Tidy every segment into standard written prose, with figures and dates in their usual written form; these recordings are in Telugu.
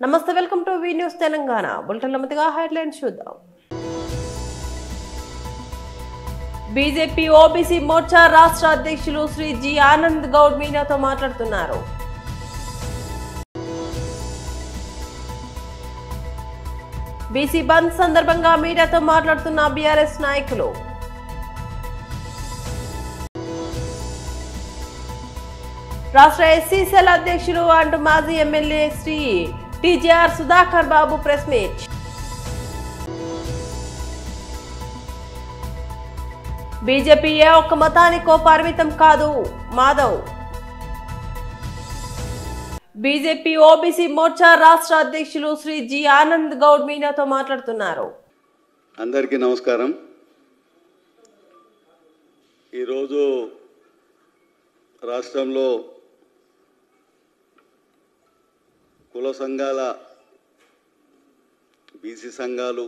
నమస్తే, welcome to V news Telangana. బులెటిన్ల ముందుగా హెడ్లైన్స్ చూద్దాం. బీజేపీ ఓబీసీ మోర్చా రాష్ట్ర అధ్యక్షులు శ్రీ జి ఆనంద్ గౌడ్ మీడియాతో మాట్లాడుతున్నారు. బీసీ బంద్ సందర్భంగా మీడియాతో మాట్లాడుతున్న బీఆర్ఎస్ నాయకులు. రాష్ట్ర ఎస్సీ సెల్ అధ్యక్షులు అంటూ మాజీ ఎమ్మెల్యే శ్రీ టీజీఆర్ సుధాకర్ బాబు ప్రెస్ మీట్. బీజేపీ ఏ ఒక్క మతానికో పరిమితం కాదు మాధవ్. బీజేపీ ఓబీసీ మోర్చా రాష్ట్ర అధ్యక్షులు శ్రీ జి ఆనంద్ గౌడ్ మీడియాతో మాట్లాడుతున్నారు. అందరికీ నమస్కారం. ఈరోజు రాష్ట్రంలో కుల సంఘాల బీసీ సంఘాలు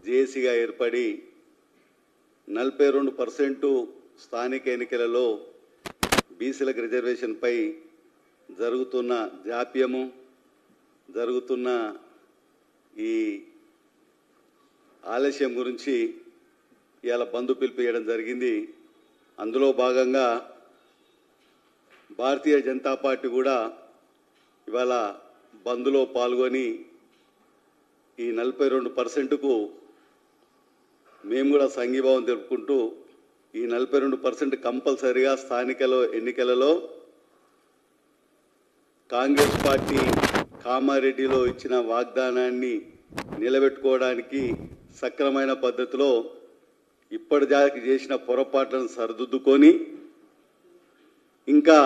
జేఏసీగా ఏర్పడి 42% స్థానిక ఎన్నికలలో బీసీలకు రిజర్వేషన్పై జరుగుతున్న జాప్యము, జరుగుతున్న ఈ ఆలస్యం గురించి ఇవాళ బంద్ పిలిపియడం జరిగింది. అందులో భాగంగా భారతీయ జనతా పార్టీ కూడా ఇవాళ బంద్లో పాల్గొని ఈ 42%కు మేము కూడా సంఘీభావం తెలుపుకుంటూ ఈ 42% కంపల్సరిగా స్థానికలో ఎన్నికలలో కాంగ్రెస్ పార్టీ కామారెడ్డిలో ఇచ్చిన వాగ్దానాన్ని నిలబెట్టుకోవడానికి సక్రమైన పద్ధతిలో ఇప్పటిదాకా చేసిన పొరపాట్లను సరిదిద్దుకొని ఇంకా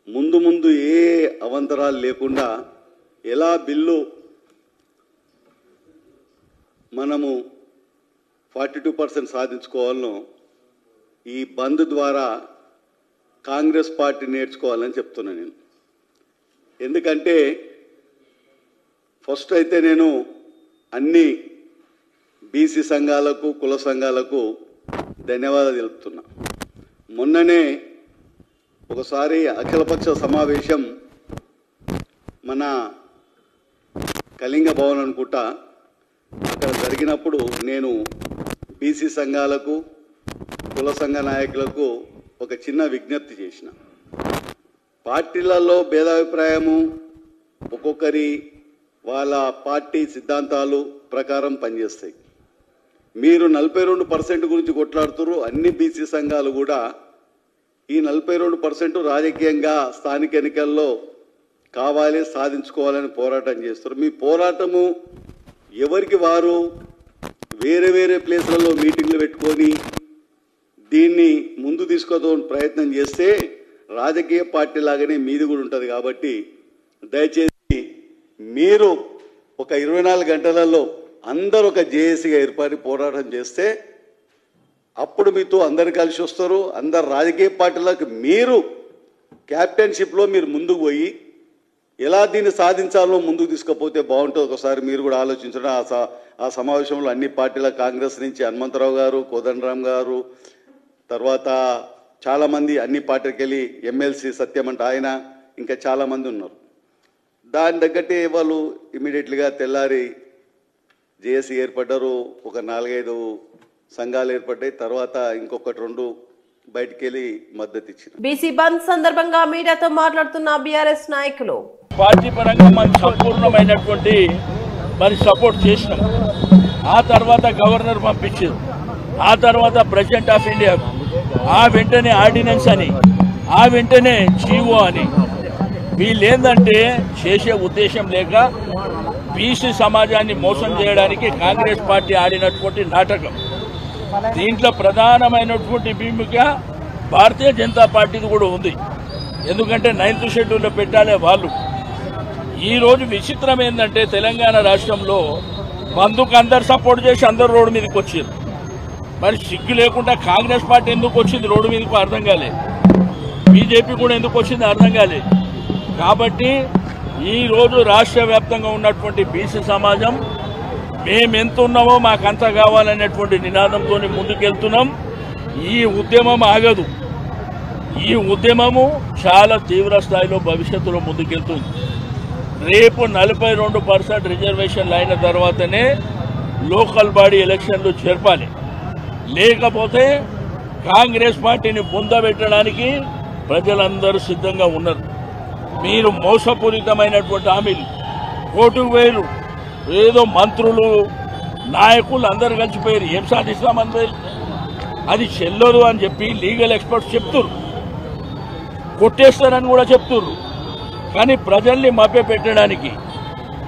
ముందు ముందు ఏ అవంతరాలు లేకుండా ఎలా బిల్లు మనము 42% సాధించుకోవాలనో ఈ బంద్ ద్వారా కాంగ్రెస్ పార్టీ నేర్చుకోవాలని చెప్తున్నాను నేను. ఎందుకంటే ఫస్ట్ అయితే నేను అన్ని బీసీ సంఘాలకు కుల సంఘాలకు ధన్యవాదాలు తెలుపుతున్నా. మొన్ననే ఒకసారి అఖిలపక్ష సమావేశం మన కళింగ భవన్ అనుకుంటా అక్కడ జరిగినప్పుడు నేను బీసీ సంఘాలకు కుల సంఘ నాయకులకు ఒక చిన్న విజ్ఞప్తి చేసిన. పార్టీలలో భేదాభిప్రాయము ఒక్కొక్కరి వాళ్ళ పార్టీ సిద్ధాంతాలు ప్రకారం పనిచేస్తాయి. మీరు 42% గురించి కొట్లాడుతున్నారు. అన్ని బీసీ సంఘాలు కూడా ఈ 42% రాజకీయంగా స్థానిక ఎన్నికల్లో కావాలి, సాధించుకోవాలని పోరాటం చేస్తారు. మీ పోరాటము ఎవరికి వారు వేరే వేరే ప్లేస్లలో మీటింగ్లు పెట్టుకొని దీన్ని ముందు తీసుకోవడం ప్రయత్నం చేస్తే రాజకీయ పార్టీ లాగానే మీది కూడా ఉంటుంది. కాబట్టి దయచేసి మీరు ఒక 24 గంటలలో అందరూ ఒక జేఏసీగా ఏర్పడి పోరాటం చేస్తే అప్పుడు మీతో అందరు కలిసి వస్తారు. అందరు రాజకీయ పార్టీలకు మీరు క్యాప్టెన్షిప్లో మీరు ముందుకు పోయి ఎలా దీన్ని సాధించాలో ముందుకు తీసుకుపోతే బాగుంటుంది. ఒకసారి మీరు కూడా ఆలోచించడం. ఆ సమావేశంలో అన్ని పార్టీల కాంగ్రెస్ నుంచి హనుమంతరావు గారు, కోదండరామ్ గారు, తర్వాత చాలామంది అన్ని పార్టీలకు వెళ్ళి ఎమ్మెల్సీ సత్యమంట ఆయన, ఇంకా చాలామంది ఉన్నారు. దాని తగ్గట్టే వాళ్ళు ఇమీడియట్లీగా తెల్లారి జేఏసీ ఏర్పడ్డారు. ఒక 4-5 సంఘాలు ఏర్పడ్డాయి. తర్వాత ఇంకొకటి 2 బయటికి వెళ్ళి మద్దతు ఇచ్చారు. బీసీ బంద్ సందర్భంగా మీడియాతో మాట్లాడుతున్న బీఆర్ఎస్ నాయకులు. పార్టీ పరంగా మనం సంపూర్ణమైనటువంటి సపోర్ట్ చేసినాం. ఆ తర్వాత గవర్నర్ పంపించారు. ఆ తర్వాత ప్రెసిడెంట్ ఆఫ్ ఇండియా, ఆ వెంటనే ఆర్డినెన్స్ అని, ఆ వెంటనే జీవో అని. వీళ్ళేందంటే చేసే ఉద్దేశం లేక బీసీ సమాజాన్ని మోసం చేయడానికి కాంగ్రెస్ పార్టీ ఆడినటువంటి నాటకం. దీంట్లో ప్రధానమైనటువంటి భూమిక భారతీయ జనతా పార్టీది కూడా ఉంది. ఎందుకంటే 9th షెడ్యూల్లో పెట్టాలే వాళ్ళు. ఈరోజు విచిత్రం ఏంటంటే తెలంగాణ రాష్ట్రంలో బంధుకు అందరు సపోర్ట్ చేసి అందరు రోడ్డు మీదకి వచ్చారు. మరి సిగ్గు లేకుండా కాంగ్రెస్ పార్టీ ఎందుకు వచ్చింది రోడ్డు మీదకు అర్థం కాలేదు. బీజేపీ కూడా ఎందుకు వచ్చింది అర్థం కాలేదు. కాబట్టి ఈరోజు రాష్ట్ర వ్యాప్తంగా ఉన్నటువంటి బీసీ సమాజం మేమెంత ఉన్నామో మాకంత కావాలనేటువంటి నినాదంతో ముందుకెళ్తున్నాం. ఈ ఉద్యమం ఆగదు. ఈ ఉద్యమము చాలా తీవ్ర స్థాయిలో భవిష్యత్తులో ముందుకెళ్తుంది. రేపు 42% రిజర్వేషన్లు అయిన తర్వాతనే లోకల్ బాడీ ఎలక్షన్లు జరపాలి. లేకపోతే కాంగ్రెస్ పార్టీని బుందబెట్టడానికి ప్రజలందరూ సిద్ధంగా ఉన్నారు. మీరు మోసపూరితమైనటువంటి హామీలు, కోర్టుకు వేరు, ఏదో మంత్రులు నాయకులు అందరు కలిసిపోయారు, ఏం సాధిస్తామని పోయారు. అది చెల్లదు అని చెప్పి లీగల్ ఎక్స్పర్ట్స్ చెప్తున్నారు, కొట్టేస్తారని కూడా చెప్తున్నారు. కానీ ప్రజల్ని మభ్య పెట్టడానికి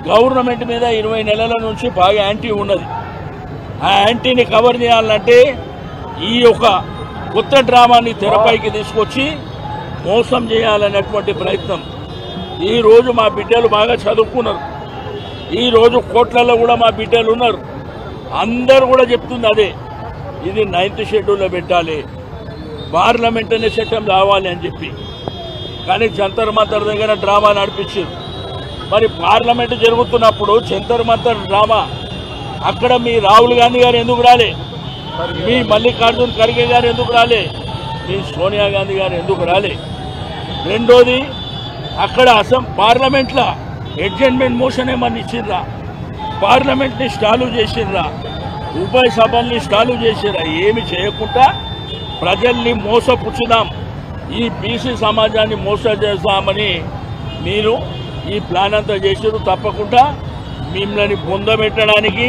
గవర్నమెంట్ మీద 20 నెలల నుంచి బాగా యాంటీ ఉన్నది. ఆ యాంటీని కవర్ చేయాలంటే ఈ యొక్క కొత్త డ్రామాని తెరపైకి తీసుకొచ్చి మోసం చేయాలనేటువంటి ప్రయత్నం. ఈరోజు మా బిడ్డలు బాగా చదువుకున్నారు, ఈరోజు కోట్లలో కూడా మా బిడ్డలు ఉన్నారు. అందరూ కూడా చెప్తుంది అదే, ఇది 9th షెడ్యూల్లో పెట్టాలి, పార్లమెంట్ అనే చట్టం రావాలి అని చెప్పి. కానీ జంతర్ మంతర్ దగ్గర డ్రామా నడిపించారు. మరి పార్లమెంట్ జరుగుతున్నప్పుడు జంతర్ మంతర్ డ్రామా అక్కడ మీ రాహుల్ గాంధీ గారు ఎందుకు రాలే, మీ మల్లికార్జున్ ఖర్గే గారు ఎందుకు రాలే, మీ సోనియా గాంధీ గారు ఎందుకు రాలే? రెండోది, అక్కడ పార్లమెంట్లో అడ్జర్న్మెంట్ మోషన్ ఏమన్నా ఇచ్చిర్రా? పార్లమెంట్ని స్టాలు చేసిర్రా? ఉభయ సభల్ని స్టాలు చేసిర్రా? ఏమి చేయకుండా ప్రజల్ని మోసపుచ్చుదాం, ఈ బీసీ సమాజాన్ని మోసం చేస్తామని మీరు ఈ ప్లాన్ అంతా చేసారు. తప్పకుండా మిమ్మల్ని పొందబెట్టడానికి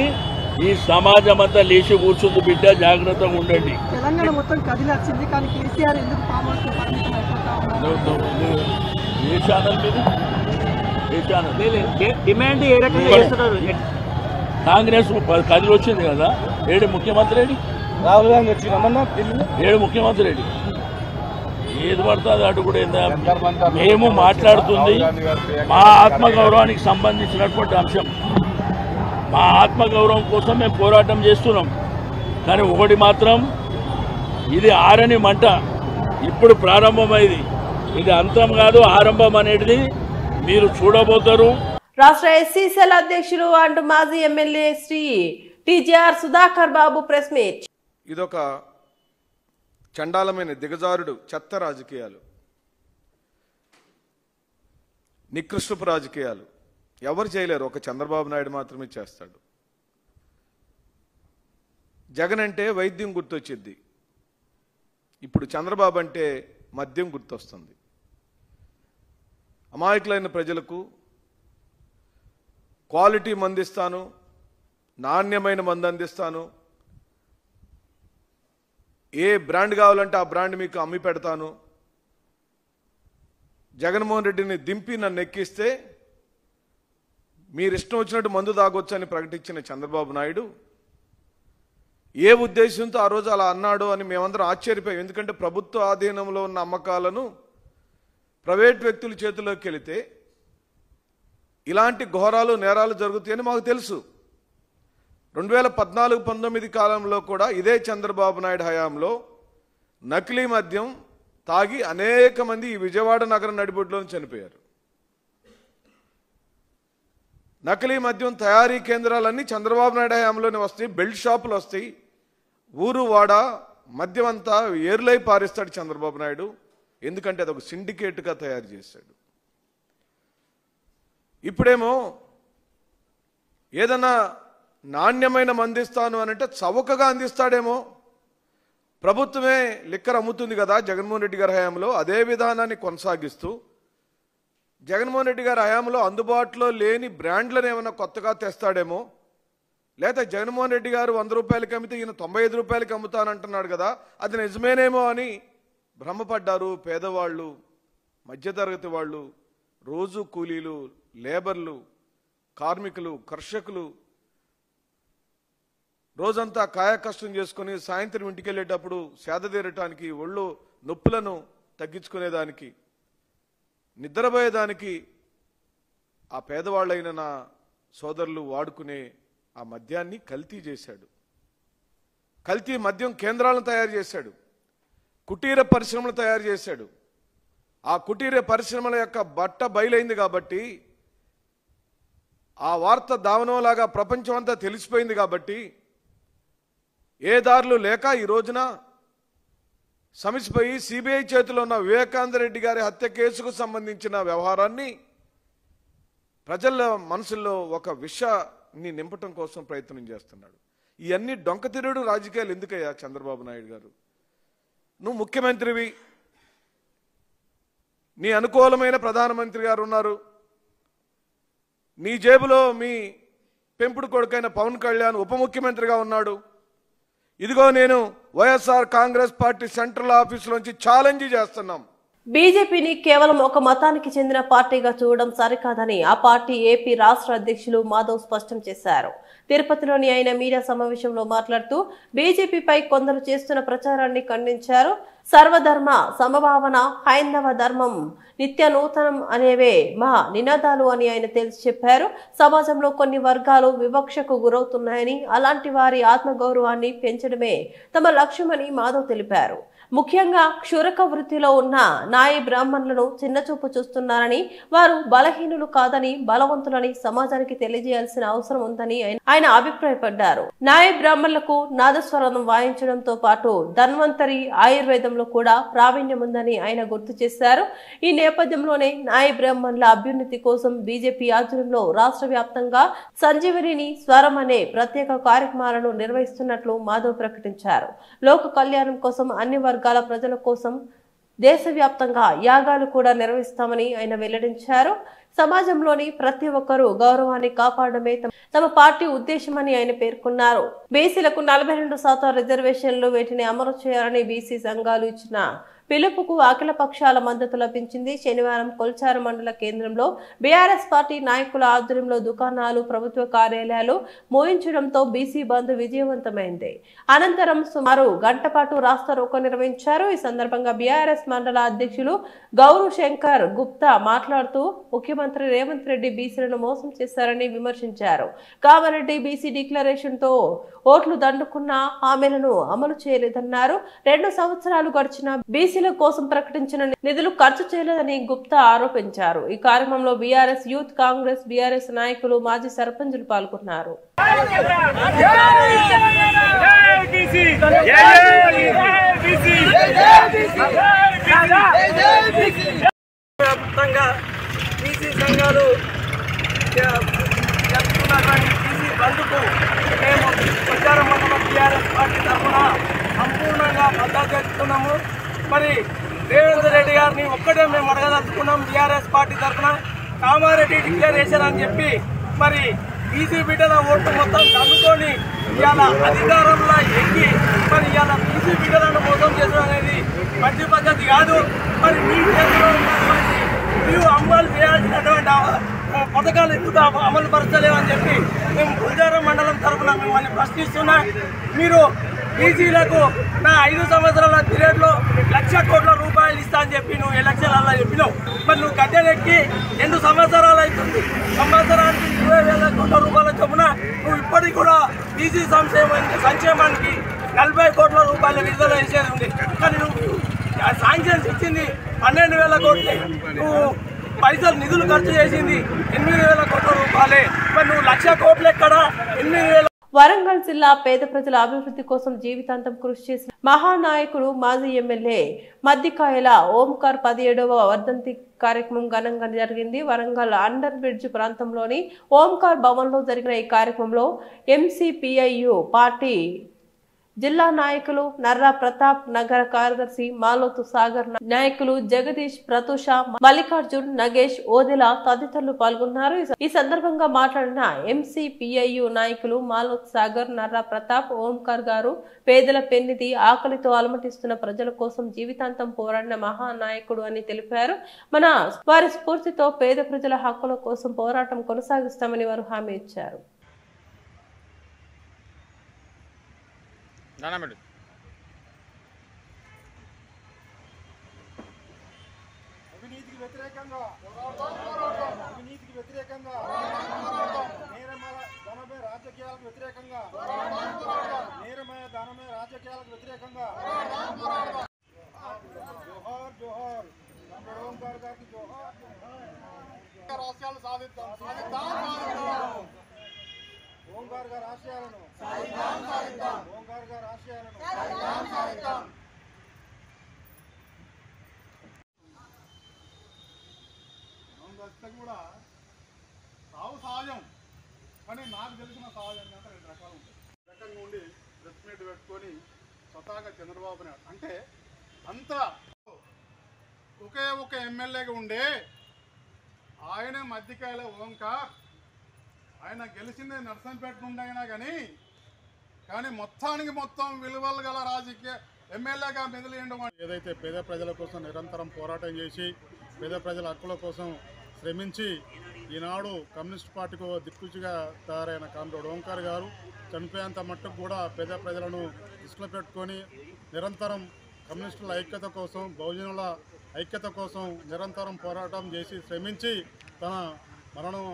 ఈ సమాజం అంతా లేచి కూర్చుంది. బిడ్డ జాగ్రత్తగా ఉండండి. తెలంగాణ మొత్తం కదిలి వచ్చింది, కానీ కేసీఆర్ ఎందుకు ఏ ఛానల్ మీద ఏ ఛానల్ డిమాండ్ ఏ రకంగా చేస్తున్నారు? కాంగ్రెస్ కదిలి వచ్చింది కదా, ఏడు ముఖ్యమంత్రి రెడ్డి, రాహుల్ గాంధీ వచ్చిందమ్మన్నా ఢిల్లీలో, ఏడు ముఖ్యమంత్రి రెడ్డి ఏది పడుతుంది అటు కూడా ఏందా? మేము మాట్లాడుతుంది మా ఆత్మగౌరవానికి సంబంధించినటువంటి అంశం. మా ఆత్మగౌరవం కోసం మేము పోరాటం చేస్తున్నాం. కానీ ఒకటి మాత్రం, ఇది ఆరని మంట, ఇప్పుడు ప్రారంభమైంది, ఇది అంతం కాదు, ఆరంభం అనేది మీరు చూడబోతారు. రాష్ట్ర ఎస్సీ సెల్ అధ్యక్షులు అంటూ మాజీ ఎమ్మెల్యే శ్రీ టీజీఆర్ సుధాకర్ బాబు ప్రెస్ మీట్. ఇదొక చండాలమైన దిగజారుడు చెత్త రాజకీయాలు, నికృష్టపు రాజకీయాలు. ఎవరు చేయలేరు, ఒక చంద్రబాబు నాయుడు మాత్రమే చేస్తాడు. జగన్ అంటే వైద్యం గుర్తొచ్చింది, ఇప్పుడు చంద్రబాబు అంటే మద్యం గుర్తొస్తుంది. అమాయకులైన ప్రజలకు క్వాలిటీ మందు ఇస్తాను, నాణ్యమైన మందు అందిస్తాను, ఏ బ్రాండ్ కావాలంటే ఆ బ్రాండ్ మీకు అమ్మి పెడతాను, జగన్మోహన్ రెడ్డిని దింపి నన్ను ఎక్కిస్తే మీరు ఇష్టం వచ్చినట్టు మందు తాగొచ్చు అని ప్రకటించిన చంద్రబాబు నాయుడు ఏ ఉద్దేశంతో ఆ రోజు అలా అన్నాడు అని మేమందరం ఆశ్చర్యపోయాం. ఎందుకంటే ప్రభుత్వ ఆధీనంలో ఉన్న అమ్మకాలను ప్రైవేట్ వ్యక్తుల చేతిలోకి వెళితే ఇలాంటి ఘోరాలు నేరాలు జరుగుతాయని మాకు తెలుసు. 2014-19 కాలంలో కూడా ఇదే చంద్రబాబు నాయుడు హయాంలో నకిలీ మద్యం తాగి అనేక మంది ఈ విజయవాడ నగరం నడిబొడ్డులో చనిపోయారు. నకిలీ మద్యం తయారీ కేంద్రాలన్నీ చంద్రబాబు నాయుడు హయాంలోనే వస్తాయి, బెల్ట్ షాపులు వస్తాయి, ఊరు వాడ మద్యం అంతా ఏర్లై పారిస్తాడు చంద్రబాబు నాయుడు. ఎందుకంటే అదొక సిండికేట్గా తయారు చేశాడు. ఇప్పుడేమో ఏదన్నా నాణ్యమైన మందిస్తాను అని అంటే చౌకగా అందిస్తాడేమో. ప్రభుత్వమే లిక్కర్ అమ్ముతుంది కదా జగన్మోహన్ రెడ్డి గారి హయాంలో, అదే విధానాన్ని కొనసాగిస్తూ జగన్మోహన్ రెడ్డి గారి హయాంలో అందుబాటులో లేని బ్రాండ్లను ఏమైనా కొత్తగా తెస్తాడేమో. లేదా జగన్మోహన్ రెడ్డి గారు 100 రూపాయలకి అమ్మితే ఈయన 95 రూపాయలకి అమ్ముతానంటున్నాడు కదా, అది నిజమేనేమో అని భ్రమపడ్డారు పేదవాళ్ళు, మధ్యతరగతి వాళ్ళు, రోజు కూలీలు, లేబర్లు, కార్మికులు, కర్షకులు రోజంతా కాయ కష్టం చేసుకుని సాయంత్రం ఇంటికి వెళ్ళేటప్పుడు సేదతీరటానికి, ఒళ్ళు నొప్పులను తగ్గించుకునేదానికి, నిద్రపోయేదానికి ఆ పేదవాళ్ళైన నా సోదరులు వాడుకునే ఆ మద్యాన్ని కల్తీ చేశాడు. కల్తీ మద్యం కేంద్రాలను తయారు చేశాడు, కుటీర పరిశ్రమలు తయారు చేశాడు. ఆ కుటీర పరిశ్రమల యొక్క బట్ట బయలైంది కాబట్టి, ఆ వార్త దావనంలాగా ప్రపంచం అంతా తెలిసిపోయింది కాబట్టి ఏ దారులు లేక ఈ రోజున సమసిపోయి సిబిఐ చేతిలో ఉన్న వివేకానంద రెడ్డి గారి హత్య కేసుకు సంబంధించిన వ్యవహారాన్ని ప్రజల మనసుల్లో ఒక విషాన్ని నింపటం కోసం ప్రయత్నం చేస్తున్నాడు. ఇవన్నీ డొంకతిరుడు రాజకీయాలు ఎందుకయ్యా చంద్రబాబు నాయుడు గారు? నువ్వు ముఖ్యమంత్రివి, నీ అనుకూలమైన ప్రధానమంత్రి గారు ఉన్నారు, నీ జేబులో మీ పెంపుడు కొడుకైన పవన్ కళ్యాణ్ ఉప ముఖ్యమంత్రిగా ఉన్నాడు. ఇదిగో నేను వైఎస్ఆర్ కాంగ్రెస్ పార్టీ సెంట్రల్ ఆఫీసులోంచి ఛాలెంజ్ చేస్తున్నాం. బీజేపీని కేవలం ఒక మతానికి చెందిన పార్టీగా చూడడం సరికాదని ఆ పార్టీ ఏపీ రాష్ట్ర అధ్యక్షులు మాధవ్ స్పష్టం చేశారు. తిరుపతిలోని ఆయన మీడియా సమావేశంలో మాట్లాడుతూ బీజేపీపై కొందరు చేస్తున్న ప్రచారాన్ని ఖండించారు. సర్వధర్మ సమభావన, హైందవ ధర్మం నిత్య నూతనం అనేవే మా నినాదాలు అని ఆయన తేల్చి చెప్పారు. సమాజంలో కొన్ని వర్గాలు వివక్షకు గురవుతున్నాయని, అలాంటి వారి ఆత్మగౌరవాన్ని పెంచడమే తమ లక్ష్యమని మాధవ్ తెలిపారు. ముఖ్యంగా క్షురక వృత్తిలో ఉన్న నాయ బ్రాహ్మణులను చిన్నచూపు చూస్తున్నారని, వారు బలహీనులు కాదని బలవంతులని సమాజానికి తెలియజేయాల్సిన అవసరం ఉందని ఆయన అభిప్రాయపడ్డారు. నాయ బ్రాహ్మణులకు నాదస్వరం వాయించడంతో పాటు ధన్వంతరి ఆయుర్వేదంలో కూడా ప్రావీణ్యం ఉందని ఆయన గుర్తు చేశారు. ఈ నేపథ్యంలోనే నాయ బ్రాహ్మణుల అభ్యున్నతి కోసం బీజేపీ ఆధ్వర్యంలో రాష్ట్ర వ్యాప్తంగా సంజీవని స్వరం అనే ప్రత్యేక కార్యక్రమాలను నిర్వహిస్తున్నట్లు మాధవ్ ప్రకటించారు. లోక కళ్యాణం కోసం అన్ని వర్గాల ప్రజల కోసం దేశవ్యాప్తంగా యాగాలు కూడా నిర్వహిస్తామని ఆయన వెల్లడించారు. సమాజంలోని ప్రతి ఒక్కరూ గౌరవాన్ని కాపాడమే తమ పార్టీ ఉద్దేశమని ఆయన పేర్కొన్నారు. బీసీలకు 42% రిజర్వేషన్లు, వీటిని అమలు చేయాలని బీసీ సంఘాలు ఇచ్చిన పిలుపుకు అఖిల పక్షాల మద్దతు లభించింది. శనివారం కొల్చారు మండల కేంద్రంలో బీఆర్ఎస్ పార్టీ నాయకుల ఆధ్వర్యంలో దుకాణాలు, ప్రభుత్వ కార్యాలయాలు మోయించడంతో బీసీ బంద్ విజయవంతమైంది. అనంతరం సుమారు గంట పాటు రాస్తా రోకో నిర్వహించారు. ఈ సందర్భంగా బీఆర్ఎస్ మండల అధ్యక్షులు గౌరు శంకర్ గుప్తా మాట్లాడుతూ ముఖ్యమంత్రి రేవంత్ రెడ్డి బీసీలను మోసం చేశారని విమర్శించారు. కామారెడ్డి బీసీ డిక్లరేషన్ తో ఓట్లు దండుకున్న హామీలను అమలు చేయలేదన్నారు. 2 సంవత్సరాలు గడిచిన బీసీ కోసం ప్రకటించిన నిధులు ఖర్చు చేయలేదని గుప్తా ఆరోపించారు. ఈ కార్యక్రమంలో బీఆర్ఎస్ యూత్ కాంగ్రెస్, బీఆర్ఎస్ నాయకులు, మాజీ సర్పంచులు పాల్గొన్నారు. సంపూర్ణంగా మద్దతు చేస్తున్నాము. మరి రేవంత్ రెడ్డి గారిని ఒక్కటే మేము అడగదలుచుకున్నాం. బీఆర్ఎస్ పార్టీ తరఫున కామారెడ్డి డిక్లరేషన్ అని చెప్పి మరి బీసీ బిడ్డల ఓట్లు మొత్తం తగ్గుకొని ఇవాళ అధికారంలో ఎక్కి మరి ఇవాళ బీసీ బిడ్డలను మోసం చేయడం అనేది మంచి పద్ధతి కాదు. మరి మీ చేతిలో ఉన్నటువంటి మీరు అమలు చేయాల్సినటువంటి పథకాలు ఎందుకు అమలు పరచలేమని చెప్పి మేము గుంజారం మండలం తరఫున మిమ్మల్ని ప్రశ్నిస్తున్నా. మీరు బీసీలకు నా 5 సంవత్సరాల పీరియడ్లో 1,00,000 కోట్ల రూపాయలు ఇస్తా అని చెప్పి నువ్వు ఎలక్షన్లలో చెప్పినావు. మరి నువ్వు గద్దెనెక్కి 2 సంవత్సరాలు అవుతుంది. సంవత్సరానికి 20,000 కోట్ల రూపాయల చొప్పున నువ్వు ఇప్పటికి కూడా బీసీ సంక్షేమానికి 40 కోట్ల రూపాయల విడుదల చేసేది ఉంది. కానీ నువ్వు శాంక్షన్స్ ఇచ్చింది 12,000 కోట్లు. నువ్వు పైసలు నిధులు ఖర్చు చేసింది 8,000 కోట్ల రూపాయలే. మరి నువ్వు 1,00,000 కోట్లు ఎక్కడ? 8,000. వరంగల్ జిల్లా పేద ప్రజల అభివృద్ధి కోసం జీవితాంతం కృషి చేసిన మహానాయకుడు, మాజీ ఎమ్మెల్యే మద్దికాయల ఓంకార్ 17వ వర్ధంతి కార్యక్రమం ఘనంగా జరిగింది. వరంగల్ అండర్ బ్రిడ్జ్ ప్రాంతంలోని ఓంకార్ భవన్ లో జరిగిన ఈ కార్యక్రమంలో ఎంసీపీఐయు పార్టీ జిల్లా నాయకులు నర్రా ప్రతాప్, నగర కార్యదర్శి మాలోతు సాగర్ నాయకులు జగదీష్, ప్రతూష, మల్లికార్జున్, నగేష్, ఓదెల తదితరులు పాల్గొన్నారు. ఈ సందర్భంగా మాట్లాడిన ఎంసీపీఐయు నాయకులు మాలోతు సాగర్, నర్రా ప్రతాప్, ఓంకార్ గారు పేదల పెన్నిధి, ఆకలితో అలమటిస్తున్న ప్రజల కోసం జీవితాంతం పోరాడిన మహానాయకుడు అని తెలిపారు. వారి స్ఫూర్తితో పేద ప్రజల హక్కుల కోసం పోరాటం కొనసాగిస్తామని వారు హామీ ఇచ్చారు. అవినీతికి వ్యతిరేకంగా నేరమయ ధనమే రాజకీయాలకు వ్యతిరేకంగా జోహార్ జోహార్ ఓంకార్ గారికి జోహార్. రాష్ట్రాలు సాధిద్దాం ఓంకార్ గారి ఆశయాలను ఓంకార్ గారి ఆశయాలను కూడా సావు సహజం, కానీ నాకు తెలిసిన సహజం అంటే 2 రకాలు ఉంటాయి. రకంగా ఉండి ప్రెస్ మీట్ పెట్టుకొని స్వతహాగా చంద్రబాబు నాయుడు అంటే అంతా ఒకే ఒక ఎమ్మెల్యేగా ఉండే ఆయన మధ్యకాయల ఓంకార్, ఆయన గెలిచింది నర్సంపేట నుండి అయినా కానీ మొత్తానికి మొత్తం విలువలు గల రాజకీయ ఎమ్మెల్యేగా మెదిలిండు. ఏదైతే పేద ప్రజల కోసం నిరంతరం పోరాటం చేసి పేద ప్రజల హక్కుల కోసం శ్రమించి ఈనాడు కమ్యూనిస్ట్ పార్టీకి దిక్కుచిగా తయారైన కామ్రేడ్ ఓంకార్ గారు చనిపోయేంత మట్టుకు కూడా పేద ప్రజలను దృష్టిలో పెట్టుకొని నిరంతరం కమ్యూనిస్టుల ఐక్యత కోసం, బహుజనుల ఐక్యత కోసం నిరంతరం పోరాటం చేసి శ్రమించి తన మరణం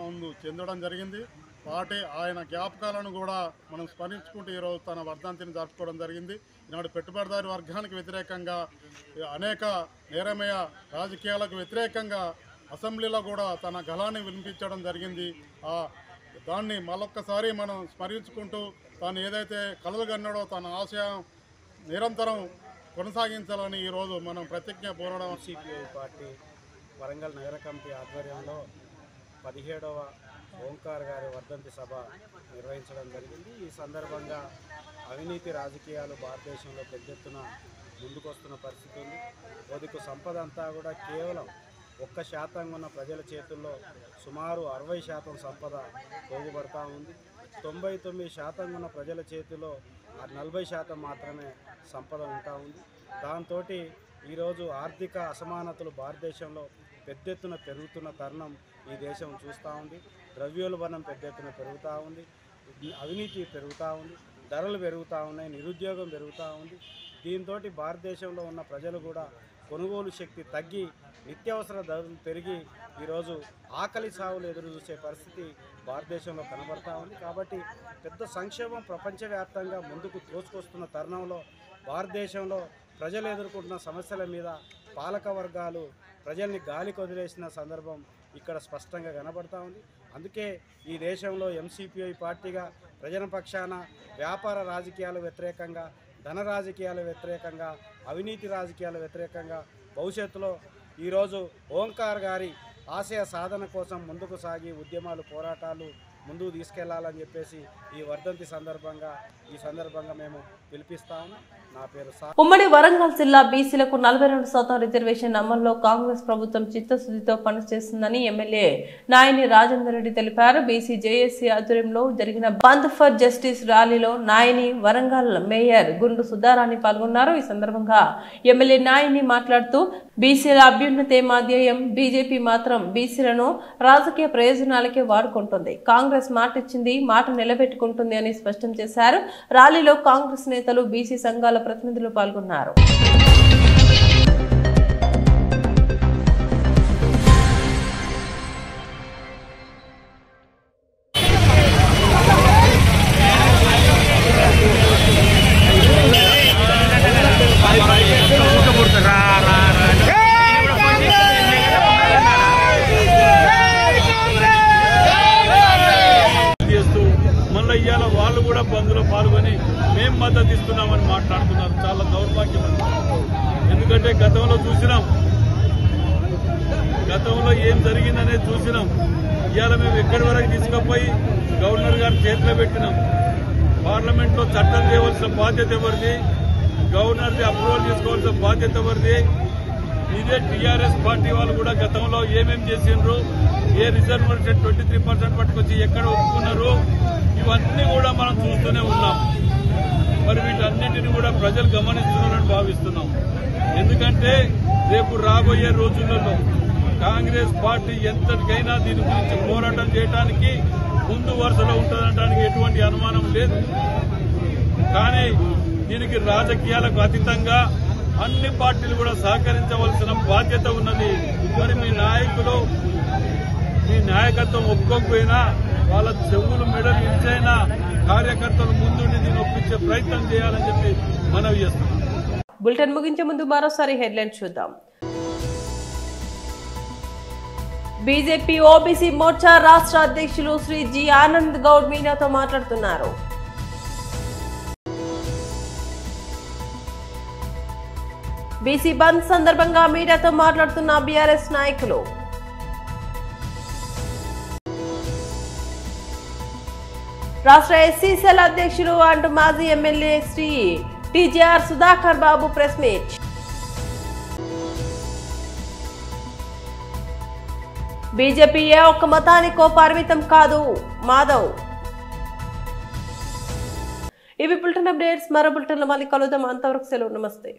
చెందడం జరిగింది. పార్టీ ఆయన జ్ఞాపకాలను కూడా మనం స్మరించుకుంటూ ఈరోజు తన వర్ధంతిని జరుపుకోవడం జరిగింది. ఈనాడు పెట్టుబడిదారి వర్గానికి వ్యతిరేకంగా అనేక నేరమయ రాజకీయాలకు వ్యతిరేకంగా అసెంబ్లీలో కూడా తన గళాన్ని వినిపించడం జరిగింది. దాన్ని మరొక్కసారి మనం స్మరించుకుంటూ తాను ఏదైతే కలలుగన్నాడో తన ఆశయం నిరంతరం కొనసాగించాలని ఈరోజు మనం ప్రతిజ్ఞ పోరాటం. సిపిఐ పార్టీ వరంగల్ నగర కమిటీ ఆధ్వర్యంలో 17వ ఓంకార్ గారి వర్ధంతి సభ నిర్వహించడం జరిగింది. ఈ సందర్భంగా అవినీతి రాజకీయాలు భారతదేశంలో పెద్ద ఎత్తున ముందుకొస్తున్న పరిస్థితి ఉంది. కొద్దిగా సంపద అంతా కూడా కేవలం 1% ఉన్న ప్రజల చేతుల్లో సుమారు 60% సంపద పోగుపడతా ఉంది. 99% ఉన్న ప్రజల చేతిలో 40% మాత్రమే సంపద ఉంటా ఉంది. దాంతో ఈరోజు ఆర్థిక అసమానతలు భారతదేశంలో పెద్ద ఎత్తున పెరుగుతున్న తరుణం ఈ దేశం చూస్తూ ఉంది. ద్రవ్యోల్బణం పెద్ద ఎత్తున పెరుగుతూ ఉంది, అవినీతి పెరుగుతూ ఉంది, ధరలు పెరుగుతూ ఉన్నాయి, నిరుద్యోగం పెరుగుతూ ఉంది. దీంతో భారతదేశంలో ఉన్న ప్రజలు కూడా కొనుగోలు శక్తి తగ్గి నిత్యావసర ధరలు పెరిగి ఈరోజు ఆకలి సాగులు ఎదురు చూసే పరిస్థితి భారతదేశంలో కనబడతా ఉంది. కాబట్టి పెద్ద సంక్షేమం ప్రపంచవ్యాప్తంగా ముందుకు తోసుకొస్తున్న తరుణంలో భారతదేశంలో ప్రజలు ఎదుర్కొంటున్న సమస్యల మీద పాలక వర్గాలు ప్రజల్ని గాలికి వదిలేసిన సందర్భం ఇక్కడ స్పష్టంగా కనబడతా ఉంది. అందుకే ఈ దేశంలో ఎంసీపీఐ పార్టీగా ప్రజల పక్షాన వ్యాపార రాజకీయాల వ్యతిరేకంగా, ధన రాజకీయాల వ్యతిరేకంగా, అవినీతి రాజకీయాల వ్యతిరేకంగా భవిష్యత్తులో ఈరోజు ఓంకార్ గారి ఆశయ సాధన కోసం ముందుకు సాగి ఉద్యమాలు, పోరాటాలు ముందుకు తీసుకెళ్లాలని చెప్పేసి ఈ వర్ధంతి సందర్భంగా మేము పిలిపిస్తాము. నా పేరు ఉమ్మడి వరంగల్ జిల్లా బీసీలకు 42% రిజర్వేషన్ అమల్లో కాంగ్రెస్ ప్రభుత్వం చిత్తశుద్ధితో పనిచేస్తుందని ఎమ్మెల్యే నాయని రాజేందర్ రెడ్డి తెలిపారు. బీసీ జేఏసీ ఆధ్వర్యంలో జరిగిన బంద్ ఫర్ జస్టిస్ ర్యాలీలో నాయని, వరంగల్ మేయర్ గుండు సుధారాణి పాల్గొన్నారు. ఈ సందర్భంగా ఎమ్మెల్యే నాయని మాట్లాడుతూ బీసీల అభ్యున్నతే మా ధ్యేయం, బీజేపీ మాత్రం బీసీలను రాజకీయ ప్రయోజనాలకే వాడుకుంటుంది. కాంగ్రెస్ మాటిచ్చింది, మాట నిలబెట్టుకుంటుంది అని స్పష్టం చేశారు. ర్యాలీలో కాంగ్రెస్ నేతలు, బీసీ సంఘాల ప్రతినిధులు పాల్గొన్నారు. వాళ్ళు కూడా బంద్లో పాల్గొని మేం మద్దతు ఇస్తున్నామని మాట్లాడుతున్నారు. చాలా దౌర్భాగ్యం. ఎందుకంటే గతంలో ఏం జరిగిందనేది చూసినాం. ఇవాళ మేము ఎక్కడి వరకు తీసుకుపోయి గవర్నర్ గారి చేతిలో పెట్టినాం. పార్లమెంట్లో చట్టం చేయవలసిన బాధ్యత ఎవరిది? గవర్నర్ది అప్రూవల్ తీసుకోవాల్సిన బాధ్యత ఎవరిది? ఇదే టీఆర్ఎస్ పార్టీ వాళ్ళు కూడా గతంలో ఏమేం చేసిండ్రు, ఏ రిజర్వేషన్ 23% పట్టుకొచ్చి ఎక్కడ ఒప్పుకున్నారు, ఇవన్నీ కూడా మనం చూస్తూనే ఉన్నాం. మరి వీటన్నింటినీ కూడా ప్రజలు గమనిస్తున్నారని భావిస్తున్నాం. ఎందుకంటే రేపు రాబోయే రోజులలో కాంగ్రెస్ పార్టీ ఎంతటికైనా దీని గురించి పోరాటం చేయడానికి ముందు వరుసలో ఉంటుందనడానికి ఎటువంటి అనుమానం లేదు. కానీ దీనికి రాజకీయాలకు అతీతంగా అన్ని పార్టీలు కూడా సహకరించవలసిన బాధ్యత ఉన్నది. మరి మీ నాయకత్వం ఒప్పుకోకపోయినా వాళ్ళ చెవులు మెడలు ఇచ్చైనా కార్యకర్తలు ముందుండి దీన్ని ఒప్పించే ప్రయత్నం చేయాలని చెప్పి మనవి చేస్తున్నాం. బులెటిన్ ముగించే ముందు మరోసారి హెడ్లైన్ చూద్దాం. బీజేపీ ఓబీసీ మోర్చా రాష్ట్ర అధ్యక్షులు శ్రీ జి ఆనంద్ గౌడ్ మీడియాతో మాట్లాడుతున్నారు. బీసీ బంద్ సందర్భంగా మీడియాతో మాట్లాడుతున్న బీఆర్ఎస్ నాయకులు. రాష్ట్ర ఎస్సీ సెల్ అధ్యక్షులు అంటూ మాజీ ఎమ్మెల్యే శ్రీ టీజీఆర్ సుధాకర్ బాబు ప్రెస్ మీట్. బీజేపీ ఏ ఒక్క మతానికో పరిమితం కాదు మాధవ్. ఇవి బులెటిన్ అప్డేట్స్. మరో బులెటిన్లో మళ్ళీ కలుద్దాం. అంతవరకు సెలవు. నమస్తే.